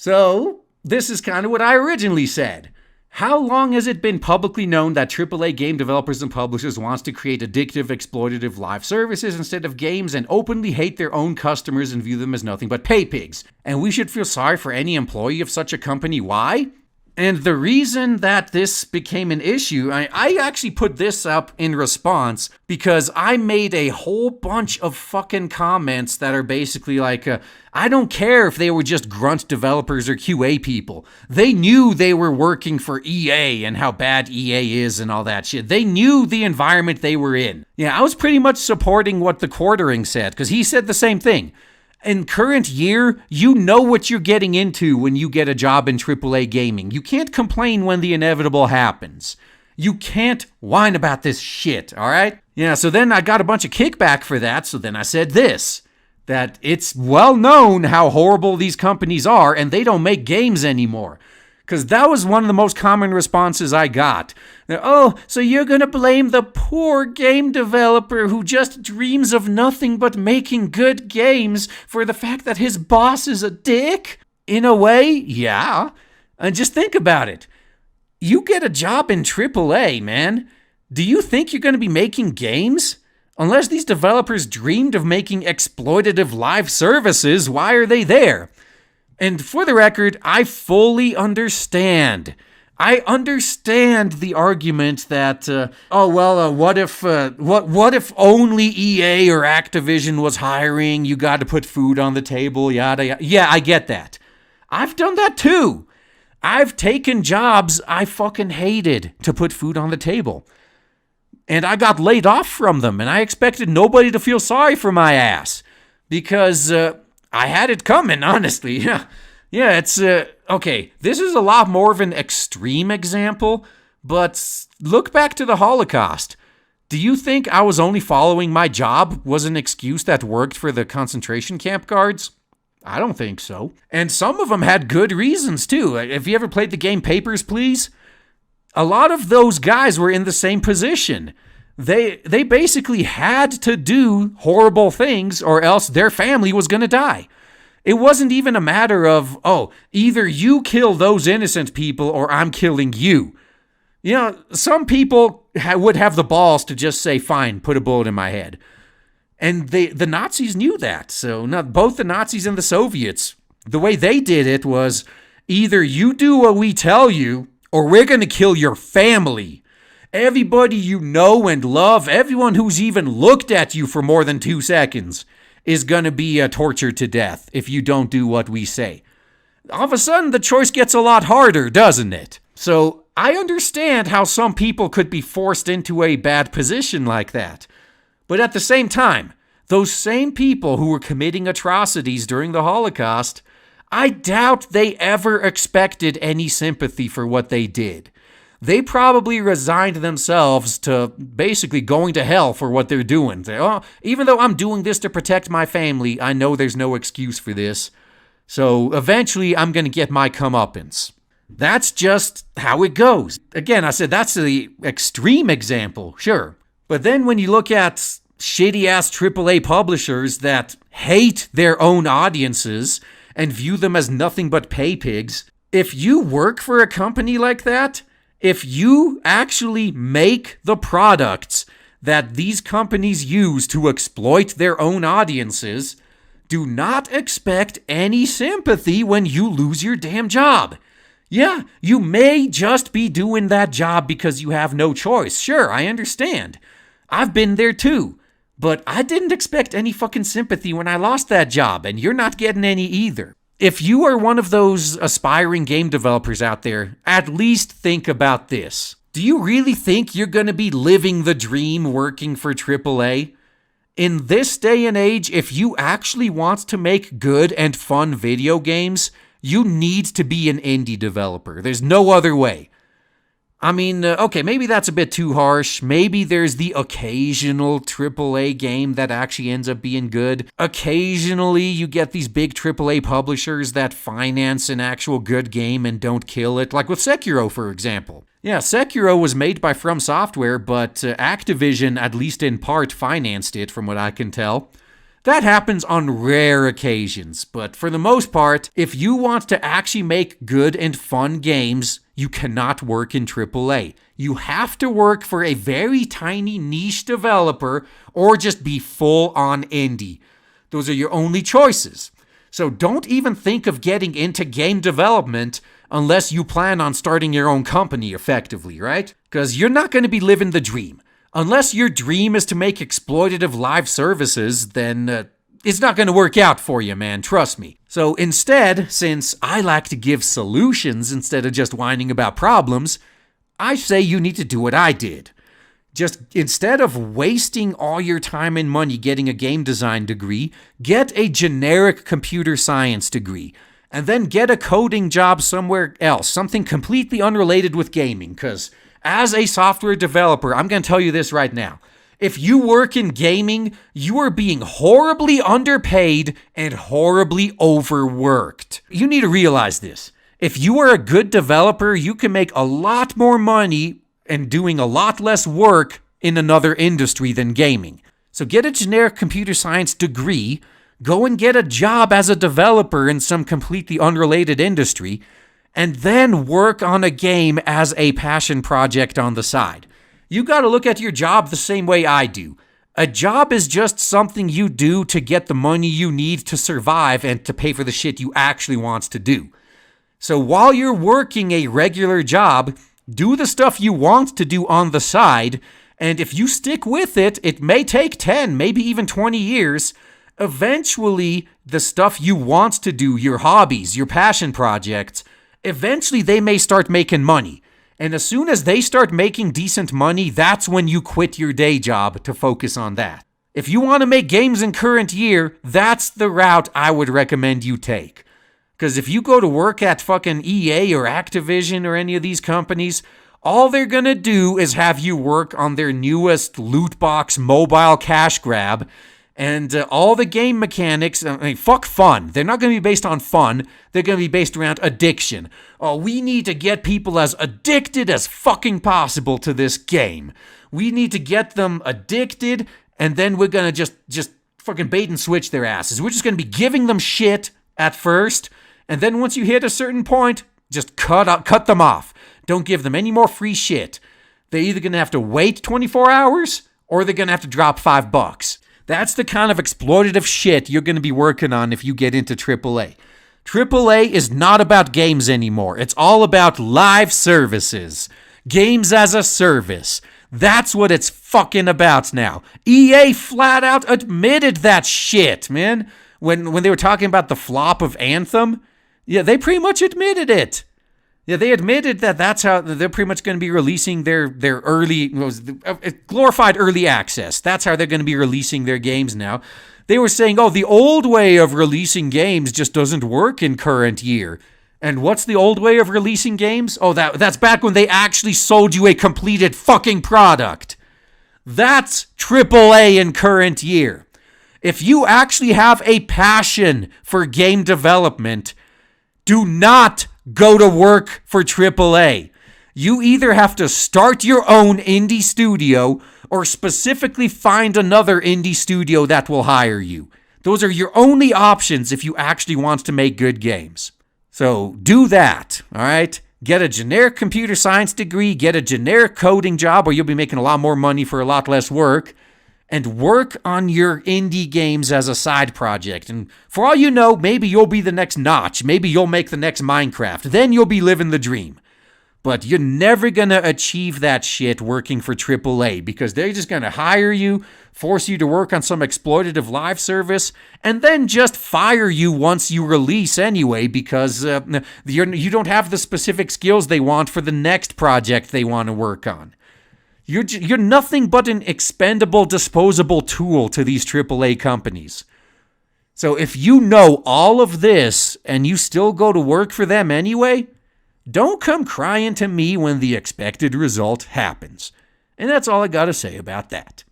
So, this is kind of what I originally said. How long has it been publicly known that AAA game developers and publishers wants to create addictive, exploitative live services instead of games and openly hate their own customers and view them as nothing but pay pigs? And we should feel sorry for any employee of such a company. Why? And the reason that this became an issue, I actually put this up in response because I made a whole bunch of fucking comments that are basically like, I don't care if they were just grunt developers or QA people. They knew they were working for EA and how bad EA is and all that shit. They knew the environment they were in. Yeah, I was pretty much supporting what the Quartering said because he said the same thing. In current year, you know what you're getting into when you get a job in AAA gaming. You can't complain when the inevitable happens. You can't whine about this shit, all right? Yeah, so then I got a bunch of kickback for that, so then I said this, that it's well known how horrible these companies are and they don't make games anymore. Because that was one of the most common responses I got. Oh, so you're going to blame the poor game developer who just dreams of nothing but making good games for the fact that his boss is a dick? In a way, yeah. And just think about it. You get a job in AAA, man. Do you think you're going to be making games? Unless these developers dreamed of making exploitative live services, why are they there? And for the record, I fully understand. I understand the argument that, what if only EA or Activision was hiring? You got to put food on the table, yada yada. Yeah, I get that. I've done that too. I've taken jobs I fucking hated to put food on the table. And I got laid off from them, and I expected nobody to feel sorry for my ass. Because, I had it coming, honestly. Yeah, it's, okay, this is a lot more of an extreme example, but look back to the Holocaust. Do you think I was only following my job was an excuse that worked for the concentration camp guards? I don't think so. And some of them had good reasons, too. Have you ever played the game Papers, Please? A lot of those guys were in the same position. They basically had to do horrible things or else their family was going to die. It wasn't even a matter of, either you kill those innocent people or I'm killing you. You know, some people would have the balls to just say, fine, put a bullet in my head. And the Nazis knew that. So both the Nazis and the Soviets, the way they did it was either you do what we tell you or we're going to kill your family. Everybody you know and love, everyone who's even looked at you for more than 2 seconds is going to be tortured to death if you don't do what we say. All of a sudden, the choice gets a lot harder, doesn't it? So I understand how some people could be forced into a bad position like that. But at the same time, those same people who were committing atrocities during the Holocaust, I doubt they ever expected any sympathy for what they did. They probably resigned themselves to basically going to hell for what they're doing. Even though I'm doing this to protect my family, I know there's no excuse for this. So eventually I'm going to get my comeuppance. That's just how it goes. Again, I said that's the extreme example, sure. But then when you look at shitty-ass AAA publishers that hate their own audiences and view them as nothing but pay pigs, if you work for a company like that, if you actually make the products that these companies use to exploit their own audiences, do not expect any sympathy when you lose your damn job. Yeah, you may just be doing that job because you have no choice. Sure, I understand. I've been there too. But I didn't expect any fucking sympathy when I lost that job, and you're not getting any either. If you are one of those aspiring game developers out there, at least think about this. Do you really think you're going to be living the dream working for AAA? In this day and age, if you actually want to make good and fun video games, you need to be an indie developer. There's no other way. I mean, okay, maybe that's a bit too harsh. Maybe there's the occasional AAA game that actually ends up being good. Occasionally, you get these big AAA publishers that finance an actual good game and don't kill it, like with Sekiro, for example. Yeah, Sekiro was made by From Software, but Activision, at least in part, financed it, from what I can tell. That happens on rare occasions, but for the most part, if you want to actually make good and fun games, you cannot work in AAA. You have to work for a very tiny niche developer or just be full on indie. Those are your only choices. So don't even think of getting into game development unless you plan on starting your own company effectively, right? Because you're not going to be living the dream. Unless your dream is to make exploitative live services, then it's not going to work out for you, man. Trust me. So instead, since I like to give solutions instead of just whining about problems, I say you need to do what I did. Just instead of wasting all your time and money getting a game design degree, get a generic computer science degree. And then get a coding job somewhere else, something completely unrelated with gaming, because as a software developer, I'm going to tell you this right now. If you work in gaming, you are being horribly underpaid and horribly overworked. You need to realize this. If you are a good developer, you can make a lot more money and doing a lot less work in another industry than gaming. So get a generic computer science degree, go and get a job as a developer in some completely unrelated industry, and then work on a game as a passion project on the side. You got to look at your job the same way I do. A job is just something you do to get the money you need to survive and to pay for the shit you actually want to do. So while you're working a regular job, do the stuff you want to do on the side, and if you stick with it, it may take 10, maybe even 20 years. Eventually, the stuff you want to do, your hobbies, your passion projects, eventually they may start making money. And as soon as they start making decent money, that's when you quit your day job to focus on that. If you want to make games in current year, that's the route I would recommend you take. Because if you go to work at fucking EA or Activision or any of these companies, all they're going to do is have you work on their newest loot box mobile cash grab. And all the game mechanics, fuck fun. They're not going to be based on fun. They're going to be based around addiction. Oh, we need to get people as addicted as fucking possible to this game. We need to get them addicted, and then we're going to just fucking bait and switch their asses. We're just going to be giving them shit at first, and then once you hit a certain point, just cut them off. Don't give them any more free shit. They're either going to have to wait 24 hours, or they're going to have to drop $5. That's the kind of exploitative shit you're going to be working on if you get into AAA. AAA is not about games anymore. It's all about live services. Games as a service. That's what it's fucking about now. EA flat out admitted that shit, man. When they were talking about the flop of Anthem, yeah, they pretty much admitted it. Yeah, they admitted that that's how they're pretty much going to be releasing their early, glorified early access. That's how they're going to be releasing their games now. They were saying, oh, the old way of releasing games just doesn't work in current year. And what's the old way of releasing games? Oh, that's back when they actually sold you a completed fucking product. That's AAA in current year. If you actually have a passion for game development, do not go to work for AAA. You either have to start your own indie studio or specifically find another indie studio that will hire you. Those are your only options if you actually want to make good games. So do that, all right? Get a generic computer science degree, get a generic coding job where you'll be making a lot more money for a lot less work, and work on your indie games as a side project. And for all you know, maybe you'll be the next Notch. Maybe you'll make the next Minecraft. Then you'll be living the dream. But you're never going to achieve that shit working for AAA because they're just going to hire you, force you to work on some exploitative live service, and then just fire you once you release anyway because you don't have the specific skills they want for the next project they want to work on. You're nothing but an expendable, disposable tool to these AAA companies. So if you know all of this and you still go to work for them anyway, don't come crying to me when the expected result happens. And that's all I got to say about that.